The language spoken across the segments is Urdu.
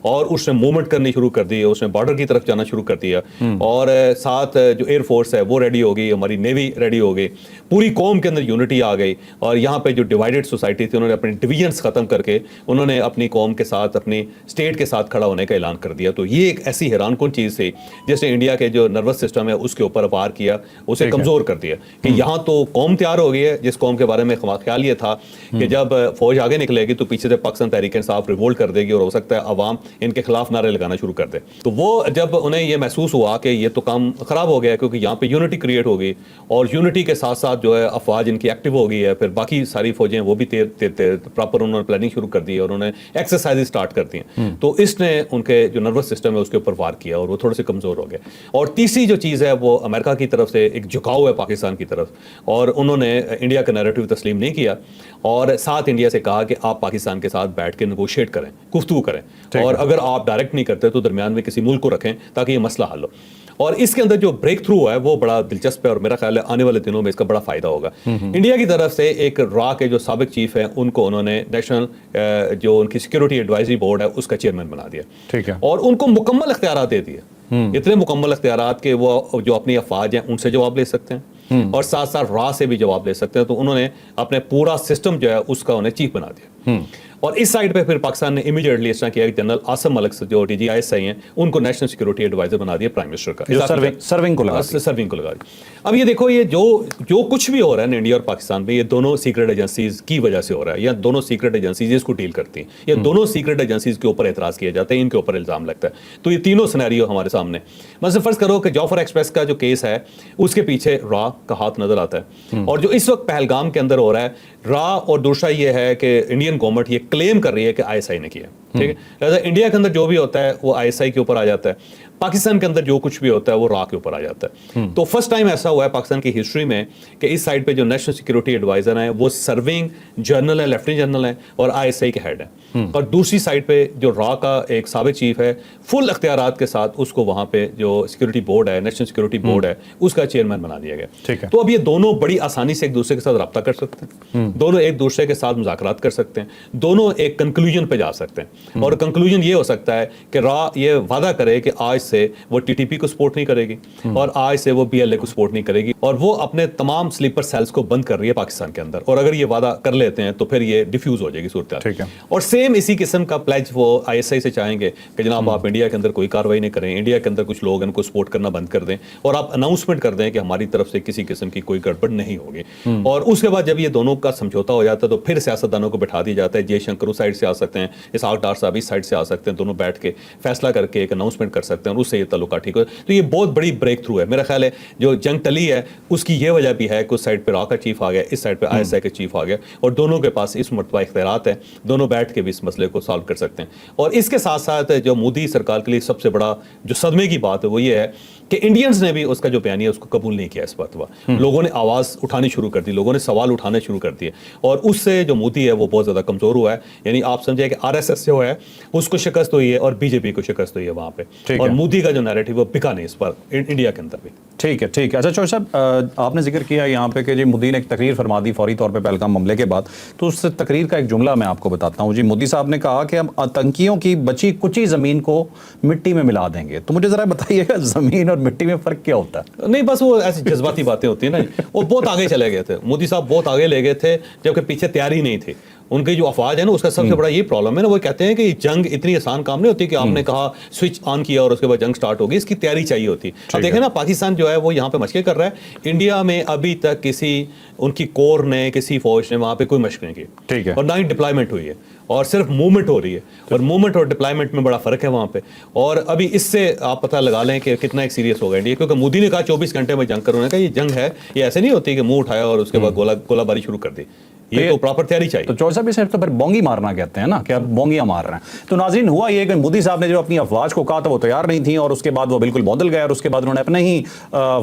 اور اس نے موومنٹ کرنی شروع کر دی, اس نے بارڈر کی طرف جانا شروع کر دیا, اور ساتھ جو ایئر فورس ہے وہ ریڈی ہو گئی, ہماری نیوی ریڈی ہو گئی, پوری قوم کے اندر یونٹی آ گئی, اور یہاں پہ جو ڈیوائیڈڈ سوسائٹی تھی انہوں نے اپنے ڈویژنس ختم کر کے انہوں نے اپنی قوم کے ساتھ, اپنی اسٹیٹ کے ساتھ کھڑا ہونے کا اعلان کر دیا. تو یہ ایک ایسی حیران کن چیز تھی جس نے انڈیا کے جو نروس سسٹم ہے اس کے اوپر وار کیا, اسے کمزور کر دیا کہ یہاں تو قوم تیار ہو گئی ہے, جس قوم کے بارے میں خیال یہ تھا کہ جب فوج آگے نکلے گی تو پیچھے سے پاکستان تحریک انصاف ریوولٹ کر دے گی اور ہو سکتا ہے عوام ان کے خلاف نعرے لگانا شروع کر دے. تو وہ جب انہیں یہ محسوس ہوا کہ یہ تو کام خراب ہو گیا کیونکہ یہاں پہ یونٹی کریٹ ہو گئی, اور یونٹی کے ساتھ ساتھ جو ہے افواج ان کی ایکٹیو ہو گئی ہے, پھر باقی ساری فوجیں وہ بھی پراپر انہوں نے پلاننگ شروع کر دی ہے اور انہوں نے ایکسرسائز اسٹارٹ کر دی ہیں. تو اس نے ان کے جو نروس سسٹم ہے اس کے اوپر وار کیا اور وہ تھوڑے سے کمزور ہو گئے. اور تیسری جو چیز ہے وہ امریکہ کی طرف سے ایک جھکاؤ ہے پاکستان کی طرف, اور انہوں نے انڈیا کا نیریٹو تسلیم نہیں کیا اور ساتھ انڈیا سے کہا کہ آپ پاکستان کے ساتھ بیٹھ کے نیگوشیٹ کریں, گفتگو کریں, اور اگر آپ ڈائریکٹ نہیں کرتے تو درمیان میں کسی ملک کو رکھیں تاکہ یہ مسئلہ حل ہو. اور اس کے اندر جو بریک تھرو ہے وہ بڑا دلچسپ ہے اور میرا خیال ہے آنے والے دنوں میں اس کا بڑا فائدہ ہوگا. انڈیا کی طرف سے ایک را کے جو سابق چیف ہیں ان کو انہوں نے نیشنل جو ان کی سیکورٹی ایڈوائزری بورڈ ہے اس کا چیئرمین بنا دیا, ٹھیک ہے, اور ان کو مکمل اختیارات دے دیے, اتنے مکمل اختیارات کہ وہ جو اپنی افواج ہیں ان سے جواب لے سکتے ہیں اور ساتھ ساتھ را سے بھی جواب لے سکتے ہیں. تو انہوں نے اپنے پورا سسٹم جو ہے اس کا انہیں چیف بنا دیا. اور اس سائڈ پہ پھر پاکستان نے امیڈیٹلی اس طرح کیا کہ جنرل عاصم ملک جو D G I S I ہیں ان کو نیشنل سیکورٹی ایڈوائزر بنا دیا پرائم منسٹر کا, سرونگ کو لگا دی. اب یہ دیکھو یہ جو کچھ بھی ہو رہا ہے انڈیا اور پاکستان میں, یہ دونوں سیکرٹ ایجنسیز کی وجہ سے ہو رہا ہے, یا دونوں سیکرٹ ایجنسیز اس کو ڈیل کرتی ہیں, یا دونوں سیکرٹ ایجنسیز کے اوپر اعتراض کیا جاتا ہے, ان کے اوپر الزام لگتا ہے. تو یہ تینوں سینیریو ہمارے سامنے. مثلا فرض کرو کہ جعفر ایکسپریس کا جو کیس ہے اس کے پیچھے را کا ہاتھ نظر آتا ہے, اور جو اس وقت پہلگام کے اندر ہو رہا ہے را, اور دوسرا یہ ہے کہ انڈین گورنمنٹ یہ کلیم کر رہی ہے کہ آئی ایس آئی نے کیا, ٹھیک ہے. لہٰذا انڈیا کے اندر جو بھی ہوتا ہے وہ آئی ایس آئی کے اوپر آ جاتا ہے, پاکستان کے اندر جو کچھ بھی ہوتا ہے وہ را کے اوپر آ جاتا ہے. تو فرسٹ ٹائم ایسا ہوا ہے پاکستان کی ہسٹری میں کہ اس سائڈ پہ جو نیشنل سیکورٹی ایڈوائزر ہیں وہ سرونگ جنرل ہیں, لیفٹیننٹ جنرل ہیں, اور آئی ایس آئی کے ہیڈ ہیں, اور دوسری سائڈ پہ جو را کا ایک سابق چیف ہے فل اختیارات کے ساتھ اس کو وہاں پہ جو سیکورٹی بورڈ ہے, نیشنل سیکورٹی بورڈ ہے, اس کا چیئرمین بنا دیا گیا. تو اب یہ دونوں بڑی آسانی سے ایک دوسرے کے ساتھ رابطہ کر سکتے ہیں, دونوں ایک دوسرے کے ساتھ مذاکرات کر سکتے ہیں, دونوں ایک کنکلوژن پہ جا سکتے ہیں, اور کنکلوژن یہ ہو سکتا ہے کہ را یہ وعدہ کرے کہ آج سے وہ ٹی ٹی پی کو سپورٹ نہیں کرے گی, اور آج سے وہ پی ایل اے کو سپورٹ نہیں کرے گی, اور وہ اپنے تمام سلیپر سیلز کو بند کر رہی ہے پاکستان کے اندر, اور اگر یہ وعدہ کر لیتے ہیں تو پھر یہ ڈیفیوز ہو جائے گی صورتحال. اور سیم اسی قسم کا پلیج وہ آئی ایس آئی سے چاہیں گے کہ جناب آپ انڈیا کے اندر کوئی کاروائی نہیں کریں, انڈیا کے اندر کچھ لوگ ان کو سپورٹ کرنا بند کر دیں, اور آپ اناؤنسمنٹ کر دیں کہ ہماری طرف سے کسی قسم کی کوئی گڑبڑ نہیں ہوگی. اور اس کے بعد جب یہ دونوں کا سمجھوتا ہو جاتا ہے تو پھر سیاستدانوں کو بٹھا دیا جاتا ہے, جے شنکر سائڈ سے آ سکتے ہیں, اسحاق ڈار صاحب اس سائڈ سے آ سکتے ہیں, دونوں بیٹھ کے فیصلہ کر کے ایک اناؤنسمنٹ کر سکتے ہیں, اور اس سے یہ تعلقات ٹھیک ہو. تو یہ بہت بڑی بریک تھرو ہے. میرا خیال ہے جو جنگ ٹلی ہے اس کی یہ وجہ بھی ہے کہ اس سائڈ پہ را کا چیف آ گیا, اس سائڈ پہ آئی ایس آئی کا چیف آ گیا, اور دونوں کے پاس اس مرتبہ اختیارات ہیں, دونوں بیٹھ کے بھی اس مسئلے کو سالو کر سکتے ہیں. اور اس کے ساتھ ساتھ جو مودی سرکار کے لیے سب سے بڑا جو صدمے کی بات ہے وہ یہ ہے کہ انڈینز نے بھی اس کا جو بیانیہ ہے اس کو قبول نہیں کیا. اس مرتبہ لوگوں نے آواز اٹھانی شروع کر دی, لوگوں نے سوال اٹھانے شروع کر دیے, اور اس سے جو مودی ہے وہ بہت زیادہ کمزور ہوا ہے. یعنی آپ سمجھے کہ آر ایس ایس جو ہے اس کو شکست ہوئی ہے اور بی جے پی کو شکست ہوئی ہے وہاں پہ, اور مودی کا جو نیریٹو وہ بکا نہیں اس پر انڈیا کے اندر بھی. ٹھیک ہے, ٹھیک ہے. اچھا چوہدری صاحب, آپ نے ذکر کیا یہاں پہ کہ جی مودی نے ایک تقریر فرما دی فوری طور پہ پہلگام حملے کے بعد, تو اس تقریر کا ایک جملہ میں آپ کو بتاتا ہوں. جی مودی صاحب نے کہا کہ ہم آتنکیوں کی بچی کچی زمین کو مٹی میں ملا دیں گے. تو مجھے ذرا بتائیے گا زمین اور مٹی میں فرق کیا ہوتا ہے؟ نہیں بس وہ ایسی جذباتی باتیں ہوتی ہیں نا, وہ بہت آگے چلے گئے تھے مودی صاحب, بہت آگے لے گئے تھے جبکہ پیچھے تیاری نہیں تھی. ان کی جو افواج ہے نا اس کا سب سے بڑا یہ پرابلم ہے نا, وہ کہتے ہیں کہ جنگ اتنی آسان کام نہیں ہوتی کہ آپ نے کہا سوئچ آن کیا اور اس کے بعد جنگ سٹارٹ ہوگی, اس کی تیاری چاہیے ہوتی. اب دیکھیں نا پاکستان جو ہے وہ یہاں پہ مشقیں کر رہا ہے, انڈیا میں ابھی تک کسی ان کی کور نے کسی فوج نے وہاں پہ کوئی مشق نہیں کی, ٹھیک ہے, اور نہ ہی ڈپلائمنٹ ہوئی ہے, اور صرف موومنٹ ہو رہی ہے, اور موومنٹ اور ڈپلائمنٹ میں بڑا فرق ہے وہاں پہ. اور ابھی اس سے آپ پتہ لگا لیں کہ کتنا ایک سیریس ہوگا انڈیا, کیونکہ مودی نے کہا 24 گھنٹے میں جنگ کروں, نے کہا یہ جنگ ہے, یہ ایسے نہیں ہوتی کہ منہ اٹھایا اور اس کے بعد گولہ باری شروع کر دی, یہ تو پراپر تیاری چاہیے. تو چوہدری صاحب اسے تو پھر بونگی مارنا کہتے ہیں نا, کہ آپ بونگیاں مار رہے ہیں. تو ناظرین ہوا یہ کہ مودی صاحب نے جو اپنی افواج کو کہا تھا وہ تیار نہیں تھیں, اور اس کے بعد وہ بالکل بودل گئے, اور اس کے بعد انہوں نے اپنے ہی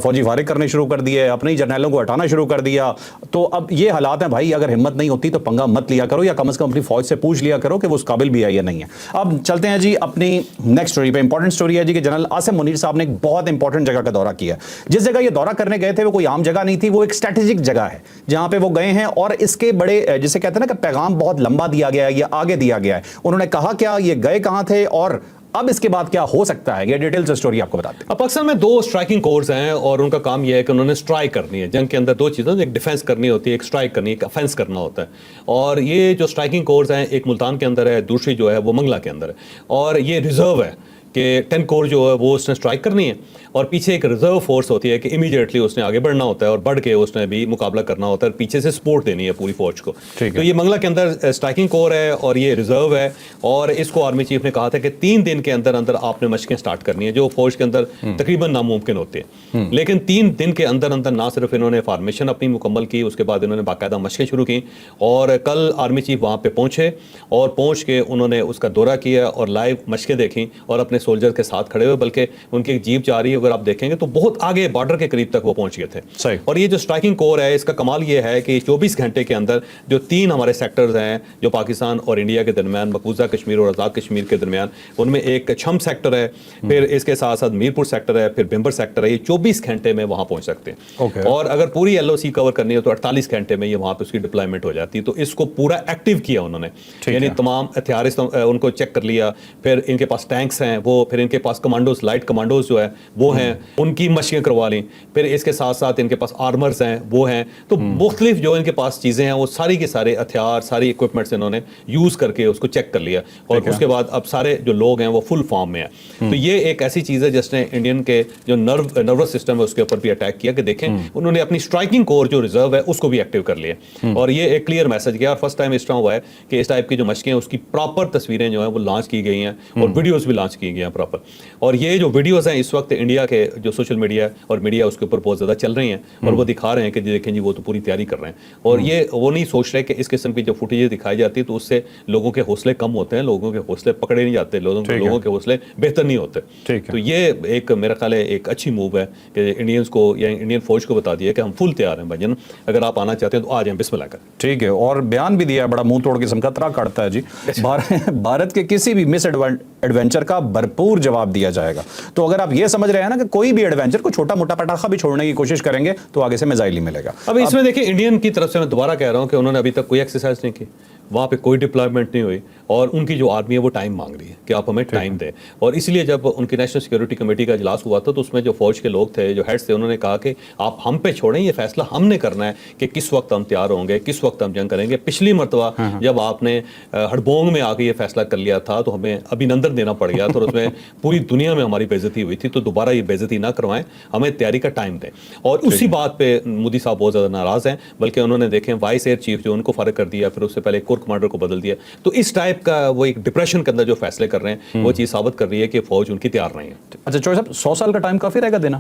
فوجی فارغ کرنے شروع کر دیے, اپنے ہی جرنیلوں کو ہٹانا شروع کر دیا. تو اب یہ حالات ہیں بھائی, اگر ہمت نہیں ہوتی تو پنگا مت لیا کرو, یا کم از کم اپنی فوج سے پوچھ لیا کرو کہ وہ اس قابل بھی ہے یا نہیں ہے. اب چلتے ہیں جی اپنی نیکسٹ سٹوری پہ. امپورٹنٹ سٹوری ہے جی کہ جنرل عاصم منیر صاحب نے ایک بہت امپورٹنٹ جگہ کا دورہ کیا. جس جگہ یہ دورہ کرنے گئے تھے وہ کوئی عام جگہ نہیں تھی, وہ ایک اسٹریٹجک جگہ ہے جہاں پہ وہ گئے ہیں, اور اس کے بڑے جسے کہتے ہیں نا کہ پیغام بہت لمبا دیا گیا ہے یا آگے دیا گیا ہے. انہوں نے کہا کیا, یہ گئے کہاں تھے, اور اب اس کے بعد کیا ہو سکتا ہے, یہ ڈیٹیل سے اسٹوری آپ کو بتاتے ہیں. اب پاکستان میں 2 اسٹرائکنگ کورس ہیں اور ان کا کام یہ ہے کہ انہوں نے اسٹرائک کرنی ہے. جنگ کے اندر 2 چیزیں, ایک ڈیفینس کرنی ہوتی ہے, ایک اسٹرائک کرنی ہے, ایک افینس کرنا ہوتا ہے. اور یہ جو اسٹرائکنگ کورس ہیں, ایک ملتان کے اندر ہے, دوسری جو ہے وہ منگلا کے اندر ہے. اور یہ ریزرو ہے کہ 10 کور جو ہے وہ اس نے اسٹرائک کرنی ہے, اور پیچھے ایک ریزرو فورس ہوتی ہے کہ امیڈیٹلی اس نے آگے بڑھنا ہوتا ہے اور بڑھ کے اس نے بھی مقابلہ کرنا ہوتا ہے, اور پیچھے سے سپورٹ دینی ہے پوری فوج کو. تو یہ منگلا کے اندر اسٹرائکنگ کور ہے اور یہ ریزرو ہے, اور اس کو آرمی چیف نے کہا تھا کہ 3 دن کے اندر اندر آپ نے مشقیں سٹارٹ کرنی ہے, جو فوج کے اندر تقریباً ناممکن ہوتی ہے. لیکن 3 دن کے اندر اندر نہ صرف انہوں نے فارمیشن اپنی مکمل کی, اس کے بعد انہوں نے باقاعدہ مشقیں شروع کی, اور کل آرمی چیف وہاں پہ پہنچے اور پہنچ کے انہوں نے اس کا دورہ کیا اور لائیو مشقیں دیکھیں اور اپنے سولجر کے ساتھ کھڑے ہوئے, بلکہ ان کی ایک جیپ جا رہی ہے, اگر آپ دیکھیں گے تو بہت آگے بارڈر کے قریب تک وہ پہنچ گئے تھے. صحیح. اور یہ جو اسٹرائکنگ کور ہے, اس کا کمال یہ ہے کہ 24 گھنٹے کے اندر جو 3 ہمارے سیکٹرز ہیں جو پاکستان اور انڈیا کے درمیان, مقبوضہ کشمیر اور آزاد کشمیر کے درمیان, ان میں ایک چھم سیکٹر ہے, پھر اس کے ساتھ ساتھ میرپور سیکٹر ہے, پھر بمبر سیکٹر ہے, یہ 24 گھنٹے میں وہاں پہنچ سکتے ہیں. اور اگر پوری LOC کور کرنی ہے تو 48 گھنٹے میں یہ وہاں پہ اس کی ڈپلائمنٹ ہو جاتی ہے. تو اس کو پورا ایکٹیو کیا انہوں نے, یعنی تمام ہتھیار ان کو چیک کر لیا, پھر ان کے پاس ٹینکس ہیں وہ, پھر ان کے پاس کمانڈوز, لائٹ کمانڈوز جو ہے وہ ہیں, ان کی مشقیں کروا لیں, پھر اس کے ساتھ ساتھ ان کے پاس آرمرز ہیں وہ ہیں. تو مختلف جو ان کے پاس چیزیں ہیں وہ ساری کے سارے ہتھیار, ساری اکوپمنٹس انہوں نے یوز کر کے اس کو چیک کر لیا, اور اس کے بعد اب سارے جو لوگ ہیں وہ فل فارم میں ہیں. تو یہ ایک ایسی چیز ہے جس نے انڈین کے جو نروس سسٹم ہے اس کے اوپر بھی اٹیک کیا, کہ دیکھیں انہوں نے اپنی اسٹرائکنگ کور جو ریزرو ہے اس کو بھی ایکٹیو کر لیا, اور یہ ایک کلیئر میسج گیا. اور فرسٹ ٹائم اس طرح ہوا ہے کہ اس ٹائپ کی جو مشقیں ہیں اس کی پراپر تصویریں جو ہیں وہ لانچ کی گئی ہیں, اور ویڈیوز بھی لانچ کی گئی ہیں پراپر. اور یہ جو ویڈیوز ہیں اس وقت انڈیا کے جو سوشل میڈیا اور میڈیا اس کے اوپر بہت زیادہ چل رہی ہیں, اور وہ دکھا رہے ہیں کہ دیکھیں جی وہ تو پوری تیاری کر رہے ہیں. اور یہ وہ نہیں سوچ رہے کہ اس قسم کی جو فوٹیجیں دکھائی جاتی ہے تو اس سے لوگوں کے حوصلے کم ہوتے ہیں, لوگوں کے حوصلے پکڑے نہیں جاتے, لوگوں کے حوصلے بہتر نہیں ہوتے. تو یہ ایک میرا خیال ہے ایک اچھی موو ہے کہ انڈینز کو یا انڈین فوج کو بتا دیا کہ ہم فل تیار ہیں بھائی, اگر آپ آنا چاہتے ہیں تو آ جائیں, بسم اللہ کریں. ٹھیک ہے. اور بیان بھی دیا ہے بڑا منہ توڑ قسم کا, طرح کاٹتا ہے جی, بھارت کے کسی بھی مس ایڈونچر کا بھرپور جواب دیا جائے گا. تو اگر آپ یہ سمجھ رہے ہیں نا کہ کوئی بھی ایڈونچر کو چھوٹا موٹا پٹاخہ بھی چھوڑنے کی کوشش کریں گے تو آگے سے میزائل ہی ملے گا. اب اس میں دیکھیں انڈین کی طرف سے میں دوبارہ کہہ رہا ہوں کہ انہوں نے ابھی تک کوئی ایکسرسائز نہیں کی, وہاں پہ کوئی ڈپلائمنٹ نہیں ہوئی, اور ان کی جو آرمی ہے وہ ٹائم مانگ رہی ہے کہ آپ ہمیں ٹائم دیں. اور اس لیے جب ان کی نیشنل سیکورٹی کمیٹی کا اجلاس ہوا تھا تو اس میں جو فوج کے لوگ تھے, جو ہیڈس تھے, انہوں نے کہا کہ آپ ہم پہ چھوڑیں, یہ فیصلہ ہم نے کرنا ہے کہ کس وقت ہم تیار ہوں گے, کس وقت ہم جنگ کریں گے. پچھلی مرتبہ جب آپ نے ہڑبونگ میں آ کے یہ فیصلہ کر لیا تھا تو ہمیں ابھینندن دینا پڑ گیا تھا, اور اس میں پوری دنیا میں ہماری بے عزتی ہوئی تھی. تو دوبارہ یہ بے عزتی نہ کروائیں, ہمیں تیاری کا ٹائم دیں. اور اسی بات پہ مودی صاحب بہت زیادہ ناراض ہیں, بلکہ انہوں نے دیکھیں وائس ایئر چیف جو ان کو فارغ کر دیا, پھر اس سے پہلے کور کمانڈر کو بدل دیا. تو اس ٹائپ کا وہ ایک ڈپریشن کے اندر جو فیصلے کر رہے ہیں وہ چیز ثابت کر رہی ہے کہ فوج ان کی تیار نہیں ہے. اچھا چوہے صاحب, 100 سال کا ٹائم کافی رہے گا دینا؟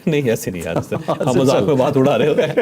نہیں ایسے نہیں یار, ہم مذاق میں بات اڑا رہے ہوتے ہیں.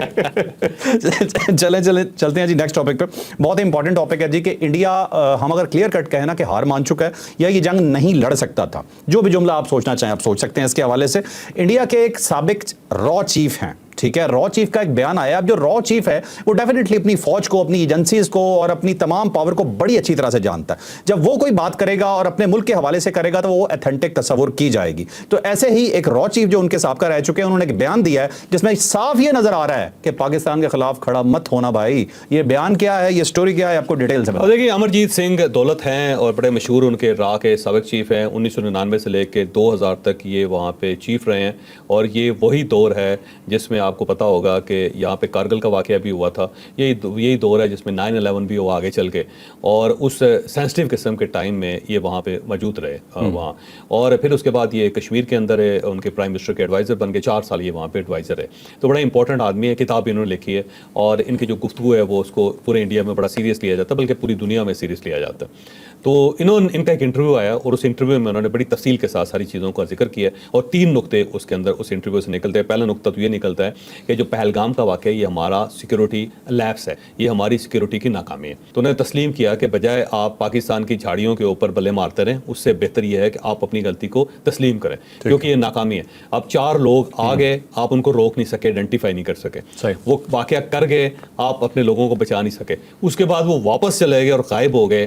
چلتے ہیں جی نیکسٹ ٹاپک پہ. بہت ہی امپورٹنٹ ٹاپک ہے جی کہ انڈیا, ہم اگر کلیئر کٹ کہیں نا کہ ہار مان چکا ہے یا یہ جنگ نہیں لڑ سکتا تھا, جو بھی جملہ آپ سوچنا چاہیں آپ سوچ سکتے ہیں اس کے حوالے سے. انڈیا کے ایک سابق را چیف ہیں, ٹھیک ہے, را چیف کا ایک بیان آیا. اب جو را چیف ہے وہ ڈیفینیٹلی اپنی فوج کو, اپنی ایجنسیز کو اور اپنی تمام پاور کو بڑی اچھی طرح سے جانتا ہے. جب وہ کوئی بات کرے گا اور اپنے ملک کے حوالے سے کرے گا تو وہ ایتھینٹک تصور کی جائے گی. تو ایسے ہی ایک را چیف جو ان کے سابقہ رہ چکے ہیں, انہوں نے ایک بیان دیا ہے جس میں صاف یہ نظر آ رہا ہے کہ پاکستان کے خلاف کھڑا مت ہونا بھائی. یہ بیان کیا ہے, یہ سٹوری کیا ہے, آپ کو ڈیٹیل سے بتائیں. دیکھیے امرجیت سنگھ دولت ہیں اور بڑے مشہور ان کے را کے سابق چیف ہیں. 1999 سے لے کے 2000 تک یہ وہاں پہ چیف رہے ہیں, اور یہ وہی دور ہے جس میں آپ کو پتا ہوگا کہ یہاں پہ کارگل کا واقعہ بھی ہوا تھا. یہی دور ہے جس میں 9/11 بھی ہوا آگے چل کے, اور اس سینسٹیو قسم کے ٹائم میں یہ وہاں پہ موجود رہے وہاں. اور پھر اس کے بعد یہ کشمیر کے اندر ہے, ان کے پرائم منسٹر کے ایڈوائزر بن کے 4 سال یہ وہاں پہ ایڈوائزر ہے. تو بڑا امپورٹنٹ آدمی ہے, کتاب انہوں نے لکھی ہے, اور ان کی جو گفتگو ہے وہ اس کو پورے انڈیا میں بڑا سیریس لیا جاتا ہے, بلکہ پوری دنیا میں سیریس لیا جاتا ہے. تو ان کا ایک انٹرویو آیا, اور اس انٹرویو میں انہوں نے بڑی تفصیل کے ساتھ ساری چیزوں کا ذکر کیا, اور 3 نقطے اس کے اندر اس انٹرویو سے نکلتے ہیں. پہلا نقطہ تو یہ نکلتا ہے کہ جو پہلگام کا واقعہ ہے یہ ہمارا سیکورٹی لیپس ہے, یہ ہماری سیکورٹی کی ناکامی ہے. تو انہوں نے تسلیم کیا کہ بجائے آپ پاکستان کی جھاڑیوں کے اوپر بلے مارتے رہیں, اس سے بہتر یہ ہے کہ آپ اپنی غلطی کو تسلیم کریں, کیونکہ یہ ناکامی ہے. اب 4 لوگ آ گئے, آپ ان کو روک نہیں سکے, آئیڈینٹیفائی نہیں کر سکے, وہ واقعہ کر گئے, آپ اپنے لوگوں کو بچا نہیں سکے. اس کے بعد وہ واپس چلے گئے اور غائب ہو گئے,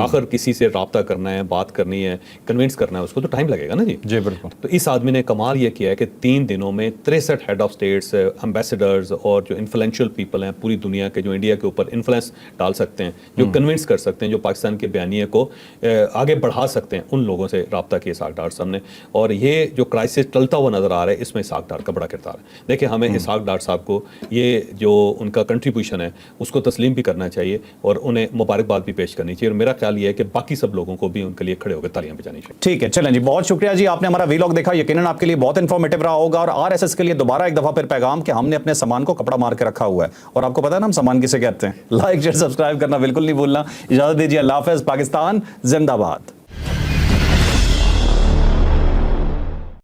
آخر کسی سے رابطہ کرنا ہے, بات کرنی ہے, کنونس کرنا ہے اس کو, تو ٹائم لگے گا نا جی. جی بالکل. تو اس آدمی نے کمال یہ کیا ہے کہ 3 دنوں میں 63 ہیڈ آف اسٹیٹس, امبیسڈرز اور جو انفلوئنشیل پیپل ہیں پوری دنیا کے, جو انڈیا کے اوپر انفلوئنس ڈال سکتے ہیں, جو کنونس کر سکتے ہیں, جو پاکستان کے بیانیے کو آگے بڑھا سکتے ہیں, ان لوگوں سے رابطہ کیا اسحاق ڈار صاحب نے. اور یہ جو کرائسس چلتا ہوا نظر آ رہا ہے, اس میں اسحاق ڈار کا بڑا کردار ہے. دیکھیں ہمیں اسحاق ڈار صاحب کو یہ جو ان کا کنٹریبیوشن ہے اس کو تسلیم بھی کرنا چاہیے اور انہیں مبارکباد بھی پیش کرنی چاہیے, اور میرا خیال یہ ہے کہ باقی سب لوگوں کو بھی ان کے لیے کھڑے ہو کے تالیاں بجانی چاہیے. ٹھیک ہے, چلیں جی, بہت شکریہ جی, آپ نے ہمارا ویلاگ دیکھا, یقیناً آپ کے لیے بہت انفارمیٹیو رہا ہوگا. اور آر ایس ایس کے لیے دوبارہ ایک دفعہ پھر پیغام کہ ہم نے اپنے سامان کو کپڑا مار کے رکھا ہوا ہے, اور آپ کو پتا ہے نا ہم سامان کسے کہتے ہیں. لائک شیئر سبسکرائب کرنا بالکل نہیں بھولنا. اجازت دیجیے, اللہ حافظ. پاکستان زندہ باد.